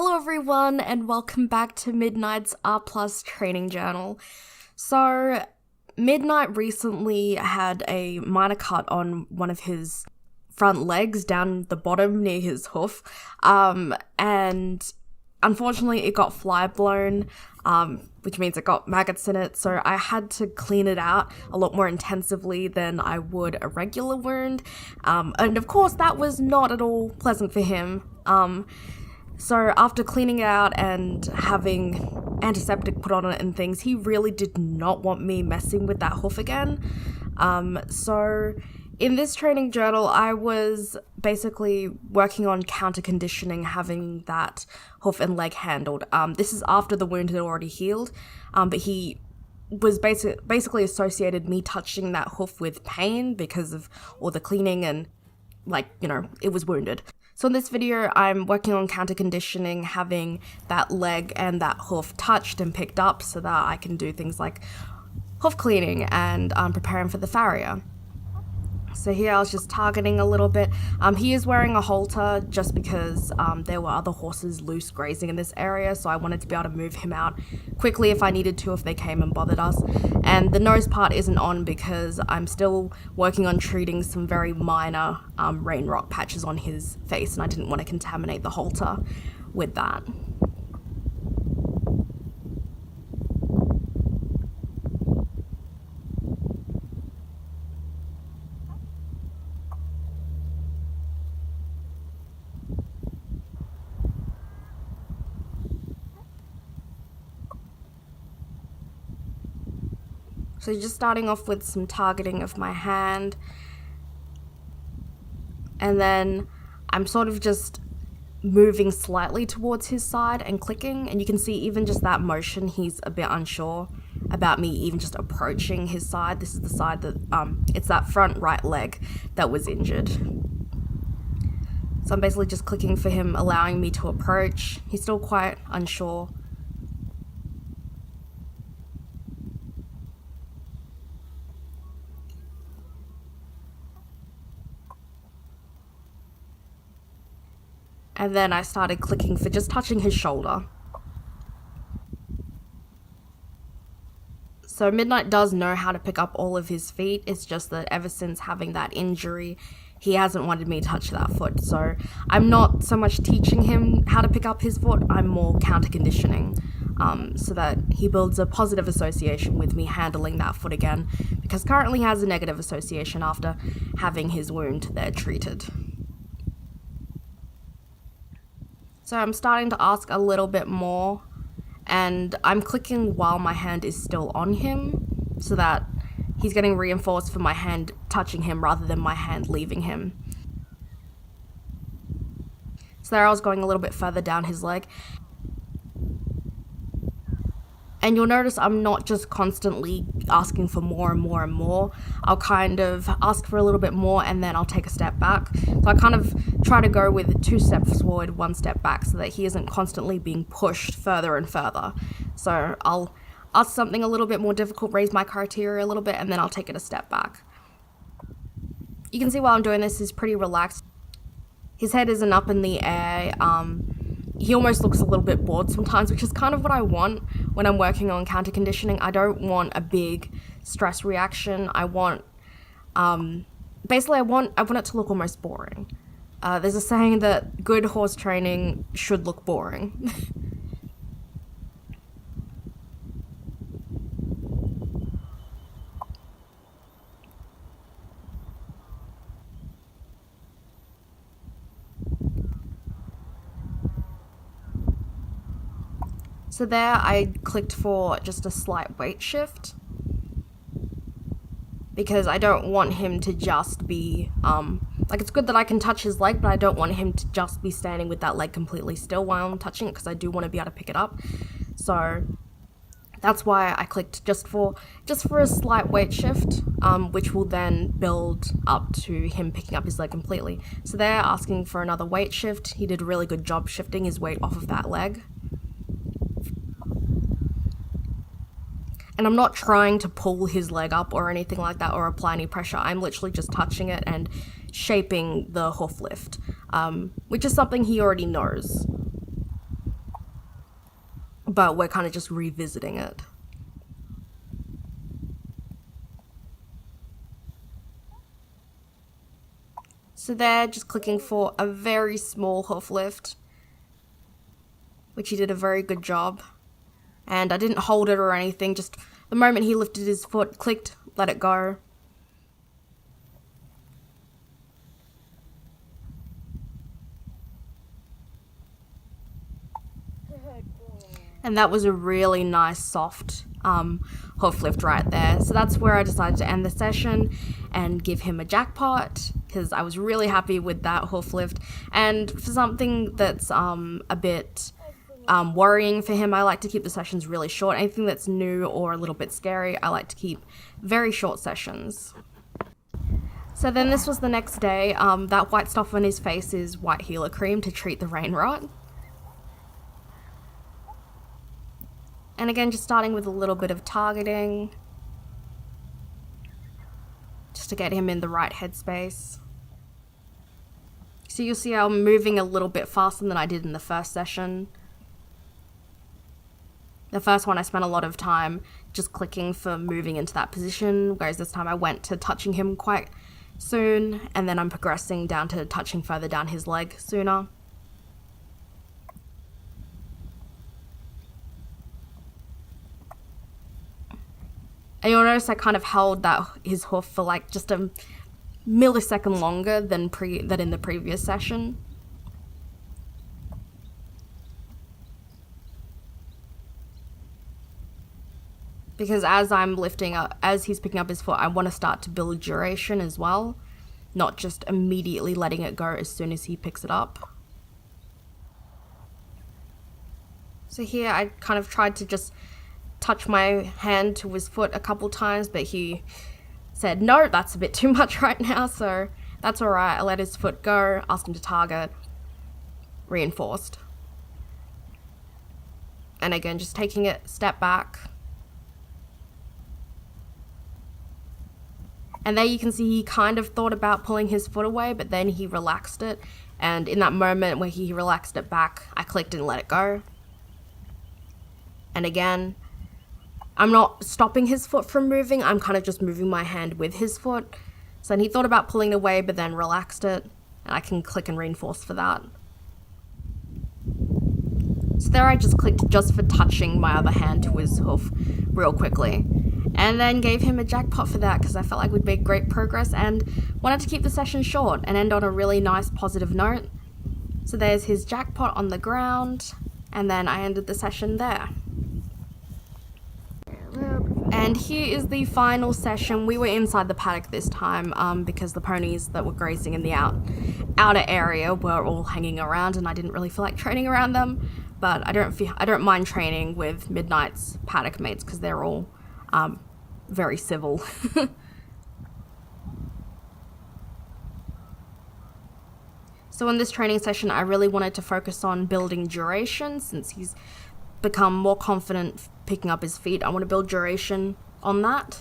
Hello everyone and welcome back to Midnight's R+ training journal. So, Midnight recently had a minor cut on one of his front legs down the bottom near his hoof, and unfortunately it got fly blown, which means it got maggots in it, so I had to clean it out a lot more intensively than I would a regular wound, and of course that was not at all pleasant for him. So after cleaning it out and having antiseptic put on it and things, he really did not want me messing with that hoof again. So in this training journal, I was basically working on counter conditioning, having that hoof and leg handled. This is after the wound had already healed, but he was basically associated me touching that hoof with pain because of all the cleaning and, it was wounded. So in this video, I'm working on counter conditioning, having that leg and that hoof touched and picked up so that I can do things like hoof cleaning and preparing for the farrier. So here I was just targeting a little bit. He is wearing a halter just because there were other horses loose grazing in this area, so I wanted to be able to move him out quickly if I needed to, if they came and bothered us. And the nose part isn't on because I'm still working on treating some very minor rain rock patches on his face, and I didn't want to contaminate the halter with that. So just starting off with some targeting of my hand, and then I'm sort of just moving slightly towards his side and clicking, and you can see even just that motion, he's a bit unsure about me even just approaching his side. This is the side that, it's that front right leg that was injured. So I'm basically just clicking for him, allowing me to approach. He's still quite unsure. And then I started clicking for just touching his shoulder. So Midnight does know how to pick up all of his feet. It's just that ever since having that injury, he hasn't wanted me to touch that foot. So I'm not so much teaching him how to pick up his foot, I'm more counter conditioning, so that he builds a positive association with me handling that foot again, because currently he has a negative association after having his wound there treated. So I'm starting to ask a little bit more, and I'm clicking while my hand is still on him so that he's getting reinforced for my hand touching him rather than my hand leaving him. So there I was going a little bit further down his leg. And you'll notice I'm not just constantly asking for more and more and more. I'll kind of ask for a little bit more and then I'll take a step back. So I kind of try to go with 2 steps forward, 1 step back so that he isn't constantly being pushed further and further. So I'll ask something a little bit more difficult, raise my criteria a little bit, and then I'll take it a step back. You can see while I'm doing this, he's pretty relaxed. His head isn't up in the air. He almost looks a little bit bored sometimes, which is kind of what I want when I'm working on counter conditioning. I don't want a big stress reaction. I want, basically I want it to look almost boring. There's a saying that good horse training should look boring. So there I clicked for just a slight weight shift because I don't want him to just be, it's good that I can touch his leg, but I don't want him to just be standing with that leg completely still while I'm touching it because I do want to be able to pick it up. So that's why I clicked just for a slight weight shift, which will then build up to him picking up his leg completely. So they're asking for another weight shift. He did a really good job shifting his weight off of that leg. And I'm not trying to pull his leg up or anything like that or apply any pressure. I'm literally just touching it and shaping the hoof lift, which is something he already knows. but we're kind of just revisiting it. So there, just clicking for a very small hoof lift, which he did a very good job. And I didn't hold it or anything, just the moment he lifted his foot, clicked, let it go. And that was a really nice, soft hoof lift right there. So that's where I decided to end the session and give him a jackpot, because I was really happy with that hoof lift. And for something that's a bit worrying for him, I like to keep the sessions really short. Anything that's new or a little bit scary, I like to keep very short sessions. So then this was the next day. That white stuff on his face is white healer cream to treat the rain rot. And again, just starting with a little bit of targeting, just to get him in the right headspace. So you'll see I'm moving a little bit faster than I did in the first session. The first one I spent a lot of time just clicking for moving into that position, whereas this time I went to touching him quite soon, and then I'm progressing down to touching further down his leg sooner. And you'll notice I kind of held his hoof for like just a millisecond longer than in the previous session. Because as he's picking up his foot, I want to start to build duration as well, not just immediately letting it go as soon as he picks it up. So here I kind of tried to just touch my hand to his foot a couple times, but he said, no, that's a bit too much right now, so that's alright. I let his foot go, asked him to target, reinforced. And again, just taking it step back. And there you can see he kind of thought about pulling his foot away, but then he relaxed it. And in that moment where he relaxed it back, I clicked and let it go. And again, I'm not stopping his foot from moving, I'm kind of just moving my hand with his foot. So then he thought about pulling it away, but then relaxed it, and I can click and reinforce for that. So there I just clicked just for touching my other hand to his hoof real quickly. And then gave him a jackpot for that, because I felt like we'd made great progress and wanted to keep the session short and end on a really nice positive note. So there's his jackpot on the ground, and then I ended the session there. And here is the final session. We were inside the paddock this time because the ponies that were grazing in the outer area were all hanging around, and I didn't really feel like training around them. But I don't mind training with Midnight's paddock mates because they're all very civil. So in this training session, I really wanted to focus on building duration since he's become more confident picking up his feet. I want to build duration on that.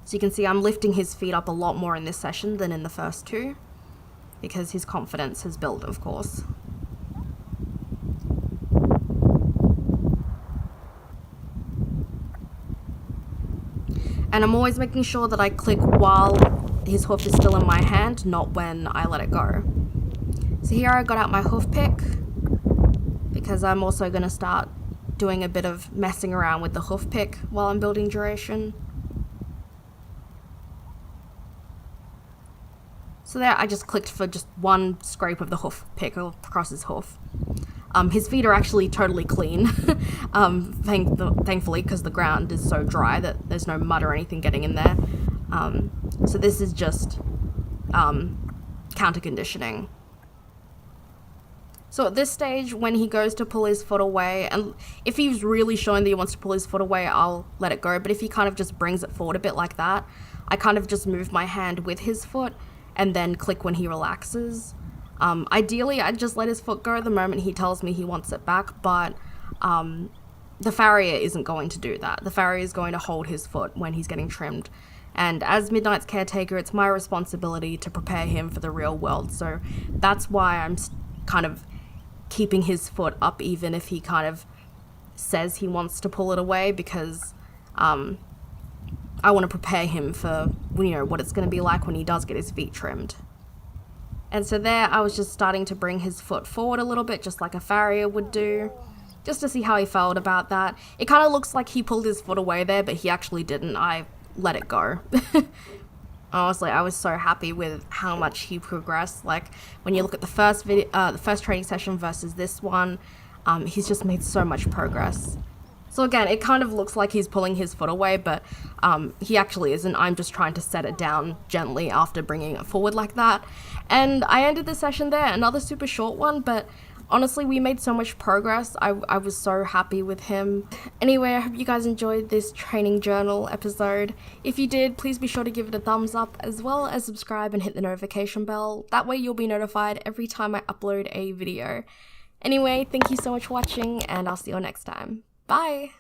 So you can see I'm lifting his feet up a lot more in this session than in the first two, because his confidence has built, of course. And I'm always making sure that I click while his hoof is still in my hand, not when I let it go. So here I got out my hoof pick, because I'm also going to start doing a bit of messing around with the hoof pick while I'm building duration. So there I just clicked for just one scrape of the hoof pick across his hoof. His feet are actually totally clean, thankfully, because the ground is so dry that there's no mud or anything getting in there. So this is just counter conditioning. So at this stage, when he goes to pull his foot away, and if he's really showing that he wants to pull his foot away, I'll let it go. But if he kind of just brings it forward a bit like that, I kind of just move my hand with his foot and then click when he relaxes. Ideally, I'd just let his foot go the moment he tells me he wants it back, but the farrier isn't going to do that. The farrier is going to hold his foot when he's getting trimmed. And as Midnight's caretaker, it's my responsibility to prepare him for the real world. So that's why I'm kind of keeping his foot up even if he kind of says he wants to pull it away, because I want to prepare him for, you know, what it's going to be like when he does get his feet trimmed. And so there I was just starting to bring his foot forward a little bit, just like a farrier would do, just to see how he felt about that. It kind of looks like he pulled his foot away there, but he actually didn't. I let it go. Honestly, I was so happy with how much he progressed. Like, when you look at the first training session versus this one, he's just made so much progress. So again, it kind of looks like he's pulling his foot away, but he actually isn't. I'm just trying to set it down gently after bringing it forward like that. And I ended the session there, another super short one, but honestly, we made so much progress. I was so happy with him. Anyway, I hope you guys enjoyed this training journal episode. If you did, please be sure to give it a thumbs up, as well as subscribe and hit the notification bell. That way you'll be notified every time I upload a video. Anyway, thank you so much for watching, and I'll see you all next time. Bye!